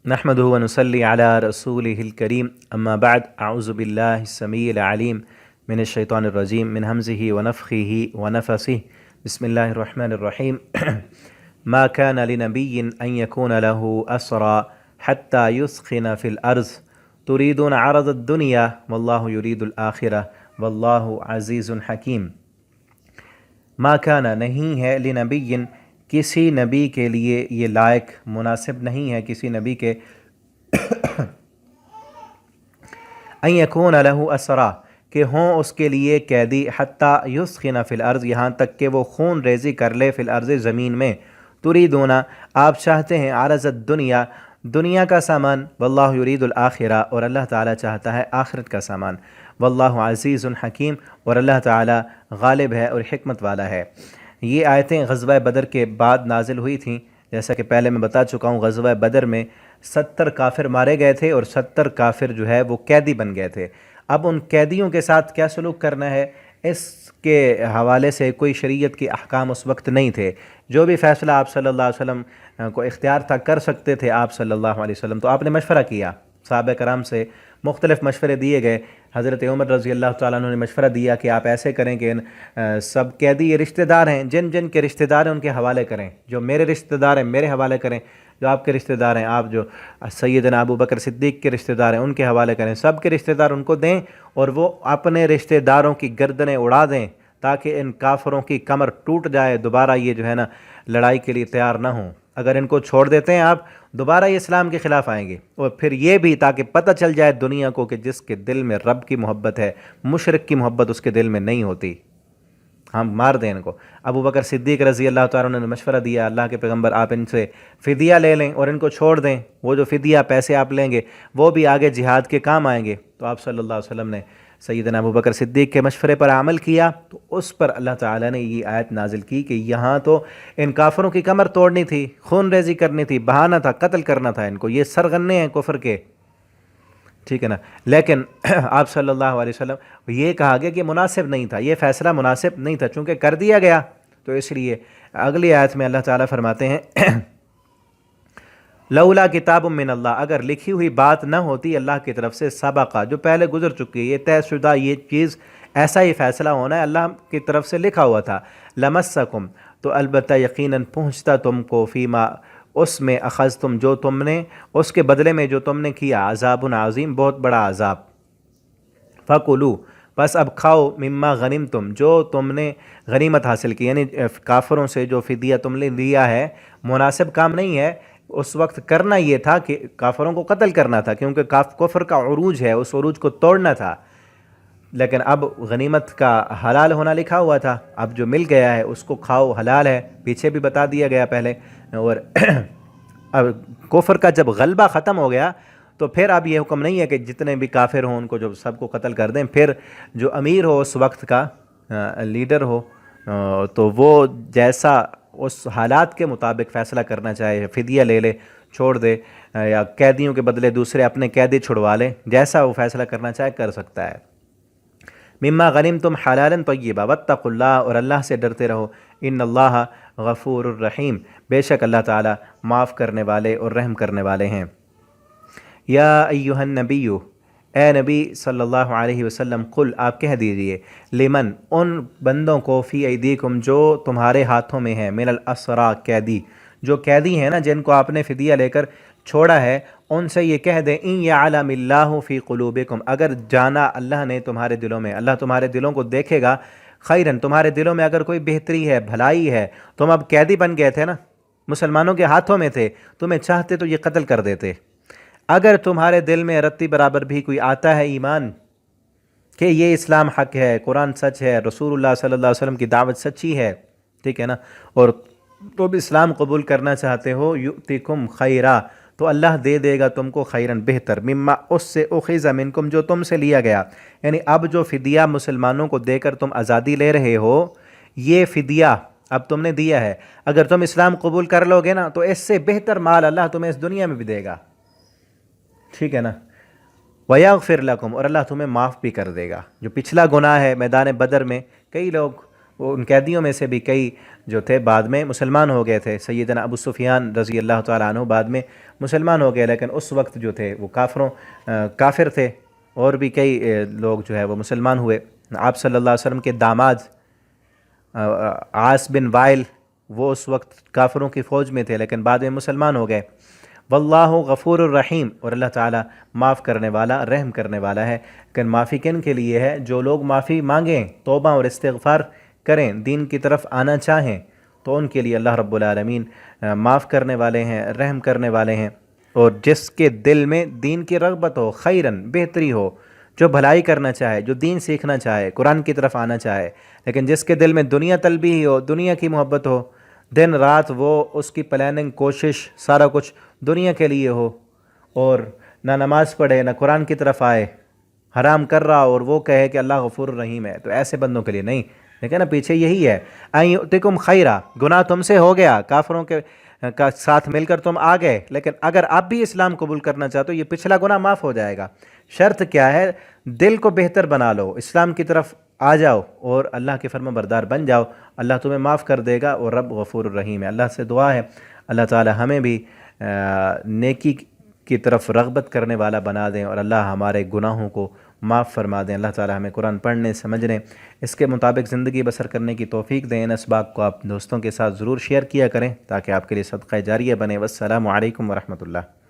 نحمده ونصلي على رسوله الكريم أما بعد أعوذ بالله السميع العليم من الشيطان الرجيم من همزه ونفخه ونفسه بسم الله الرحمن الرحيم ما كان لنبي أن يكون له أسرى حتى يثخن في الأرض تريدون عرض الدنيا والله يريد الآخرة والله عزيز حكيم ما کانا نہیں ہے لنبی کسی نبی کے لیے یہ لائق مناسب نہیں ہے کسی نبی کے ان یکون لہ اسرا کہ ہوں اس کے لیے قیدی حتی یسخن فی الارض یہاں تک کہ وہ خون ریزی کر لے فی الارض زمین میں تریدون آپ چاہتے ہیں عرض الدنیا دنیا کا سامان واللہ یرید الآخرہ اور اللہ تعالیٰ چاہتا ہے آخرت کا سامان واللہ عزیز حکیم اور اللہ تعالیٰ غالب ہے اور حکمت والا ہے۔ یہ آیتیں غزوہ بدر کے بعد نازل ہوئی تھیں، جیسا کہ پہلے میں بتا چکا ہوں۔ غزوہ بدر میں 70 کافر مارے گئے تھے اور 70 کافر جو ہے وہ قیدی بن گئے تھے۔ اب ان قیدیوں کے ساتھ کیا سلوک کرنا ہے اس کے حوالے سے کوئی شریعت کے احکام اس وقت نہیں تھے۔ جو بھی فیصلہ آپ صلی اللہ علیہ وسلم کو اختیار تھا کر سکتے تھے آپ صلی اللہ علیہ وسلم، تو آپ نے مشورہ کیا، صحابہ کرام سے مختلف مشورے دیے گئے۔ حضرت عمر رضی اللہ تعالیٰ عنہ نے مشورہ دیا کہ آپ ایسے کریں کہ سب قیدی یہ رشتہ دار ہیں، جن جن کے رشتہ دار ہیں ان کے حوالے کریں، جو میرے رشتہ دار ہیں میرے حوالے کریں، جو آپ کے رشتہ دار ہیں، آپ جو سیدنا ابو بکر صدیق کے رشتہ دار ہیں ان کے حوالے کریں، سب کے رشتہ دار ان کو دیں اور وہ اپنے رشتہ داروں کی گردنیں اڑا دیں تاکہ ان کافروں کی کمر ٹوٹ جائے، دوبارہ یہ جو ہے نا لڑائی کے لیے تیار نہ ہوں۔ اگر ان کو چھوڑ دیتے ہیں آپ دوبارہ یہ اسلام کے خلاف آئیں گے۔ اور پھر یہ بھی تاکہ پتہ چل جائے دنیا کو کہ جس کے دل میں رب کی محبت ہے، مشرک کی محبت اس کے دل میں نہیں ہوتی، ہم مار دیں ان کو۔ ابو بکر صدیق رضی اللہ تعالیٰ عنہ نے مشورہ دیا، اللہ کے پیغمبر آپ ان سے فدیہ لے لیں اور ان کو چھوڑ دیں، وہ جو فدیہ پیسے آپ لیں گے وہ بھی آگے جہاد کے کام آئیں گے۔ تو آپ صلی اللہ علیہ وسلم نے سیدنا ابو بکر صدیق کے مشورے پر عمل کیا، تو اس پر اللہ تعالیٰ نے یہ آیت نازل کی کہ یہاں تو ان کافروں کی کمر توڑنی تھی، خون ریزی کرنی تھی، بہانا تھا، قتل کرنا تھا ان کو، یہ سرغنے ہیں کفر کے، ٹھیک ہے نا۔ لیکن آپ صلی اللہ علیہ وسلم یہ کہا گیا کہ مناسب نہیں تھا، یہ فیصلہ مناسب نہیں تھا، چونکہ کر دیا گیا، تو اس لیے اگلی آیت میں اللہ تعالیٰ فرماتے ہیں لولا کتاب من اللہ، اگر لکھی ہوئی بات نہ ہوتی اللہ کی طرف سے، سبقہ جو پہلے گزر چکی ہے، یہ طے شدہ یہ چیز، ایسا ہی فیصلہ ہونا ہے، اللہ کی طرف سے لکھا ہوا تھا، لمسکم تو البتہ یقیناً پہنچتا تم کو، فیما اس میں اخذتم جو تم نے، اس کے بدلے میں جو تم نے کیا، عذاب عظیم بہت بڑا عذاب، فکلوا بس اب کھاؤ، مما غنمتم جو تم نے غنیمت حاصل کی، یعنی کافروں سے جو فدیہ تم نے لیا ہے، مناسب کام نہیں ہے اس وقت کرنا، یہ تھا کہ کافروں کو قتل کرنا تھا، کیونکہ کفر کا عروج ہے، اس عروج کو توڑنا تھا، لیکن اب غنیمت کا حلال ہونا لکھا ہوا تھا، اب جو مل گیا ہے اس کو کھاؤ، حلال ہے، پیچھے بھی بتا دیا گیا پہلے۔ اور اب کفر کا جب غلبہ ختم ہو گیا تو پھر اب یہ حکم نہیں ہے کہ جتنے بھی کافر ہوں ان کو جو سب کو قتل کر دیں، پھر جو امیر ہو اس وقت کا، لیڈر ہو، تو وہ جیسا اس حالات کے مطابق فیصلہ کرنا چاہے، فدیہ لے لے، چھوڑ دے، یا قیدیوں کے بدلے دوسرے اپنے قیدی چھڑوا لے، جیسا وہ فیصلہ کرنا چاہے کر سکتا ہے۔ مما غنمتم حلالا طیبا واتقوا اللہ اور اللہ سے ڈرتے رہو، ان اللہ غفور الرحیم بے شک اللہ تعالیٰ معاف کرنے والے اور رحم کرنے والے ہیں۔ یا ایہا النبی اے نبی صلی اللہ علیہ وسلم، قل آپ کہہ دیجئے، لمن ان بندوں کو، فی ایدیکم جو تمہارے ہاتھوں میں ہیں، من الاسرا قیدی، جو قیدی ہیں نا جن کو آپ نے فدیہ لے کر چھوڑا ہے، ان سے یہ کہہ دیں ان یعلم اللہ فی قلوبکم، اگر جانا اللہ نے تمہارے دلوں میں، اللہ تمہارے دلوں کو دیکھے گا، خیرن تمہارے دلوں میں اگر کوئی بہتری ہے، بھلائی ہے، تم اب قیدی بن گئے تھے نا، مسلمانوں کے ہاتھوں میں تھے، تمہیں چاہتے تو یہ قتل کر دیتے، اگر تمہارے دل میں رتی برابر بھی کوئی آتا ہے ایمان کہ یہ اسلام حق ہے، قرآن سچ ہے، رسول اللہ صلی اللہ علیہ وسلم کی دعوت سچی ہے، ٹھیک ہے نا، اور تم اسلام قبول کرنا چاہتے ہو، یؤتکم خیرا تو اللہ دے دے گا تم کو، خیرن بہتر، مما اس سے اخذ منکم جو تم سے لیا گیا، یعنی اب جو فدیہ مسلمانوں کو دے کر تم آزادی لے رہے ہو، یہ فدیہ اب تم نے دیا ہے، اگر تم اسلام قبول کر لو گے نا تو اس سے بہتر مال اللہ تمہیں اس دنیا میں بھی دے گا، ٹھیک ہے نا۔ وَيَغْفِرْ لَكُمْ اور اللہ تمہیں معاف بھی کر دے گا، جو پچھلا گناہ ہے میدان بدر میں کئی لوگ ان قیدیوں میں سے بھی کئی جو تھے بعد میں مسلمان ہو گئے تھے. سیدنا ابو سفیان رضی اللہ تعالیٰ عنہ بعد میں مسلمان ہو گئے، لیکن اس وقت جو تھے وہ کافر تھے. اور بھی کئی لوگ جو ہے وہ مسلمان ہوئے. آپ صلی اللہ علیہ وسلم کے داماد عاص بن وائل، وہ اس وقت کافروں کی فوج میں تھے لیکن بعد میں مسلمان ہو گئے. واللہ غفور الرحیم، اور اللہ تعالیٰ معاف کرنے والا، رحم کرنے والا ہے. لیکن معافی کن کے لیے ہے؟ جو لوگ معافی مانگیں، توبہ اور استغفار کریں، دین کی طرف آنا چاہیں، تو ان کے لیے اللہ رب العالمین معاف کرنے والے ہیں، رحم کرنے والے ہیں. اور جس کے دل میں دین کی رغبت ہو، خیرن بہتری ہو، جو بھلائی کرنا چاہے، جو دین سیکھنا چاہے، قرآن کی طرف آنا چاہے، لیکن جس کے دل میں دنیا طلبی ہی ہو، دنیا کی محبت ہو، دن رات وہ اس کی پلاننگ، کوشش، سارا کچھ دنیا کے لیے ہو، اور نہ نماز پڑھے، نہ قرآن کی طرف آئے، حرام کر رہا اور وہ کہے کہ اللہ غفور الرحیم ہے، تو ایسے بندوں کے لیے نہیں. لیکن نا پیچھے یہی ہے، ان یؤتکم خیرا، گناہ تم سے ہو گیا، کافروں کے کا ساتھ مل کر تم آ گئے، لیکن اگر آپ بھی اسلام قبول کرنا چاہتے ہو یہ پچھلا گناہ معاف ہو جائے گا. شرط کیا ہے؟ دل کو بہتر بنا لو، اسلام کی طرف آ جاؤ اور اللہ کے فرما بردار بن جاؤ، اللہ تمہیں معاف کر دے گا، اور رب غفور الرحیم ہے. اللہ سے دعا ہے اللہ تعالی ہمیں بھی نیکی کی طرف رغبت کرنے والا بنا دیں، اور اللہ ہمارے گناہوں کو معاف فرما دیں. اللہ تعالی ہمیں قرآن پڑھنے، سمجھنے، اس کے مطابق زندگی بسر کرنے کی توفیق دیں. ان اسباق کو آپ دوستوں کے ساتھ ضرور شیئر کیا کریں تاکہ آپ کے لیے صدقہ جاریہ بنے. والسلام علیکم ورحمۃ اللہ.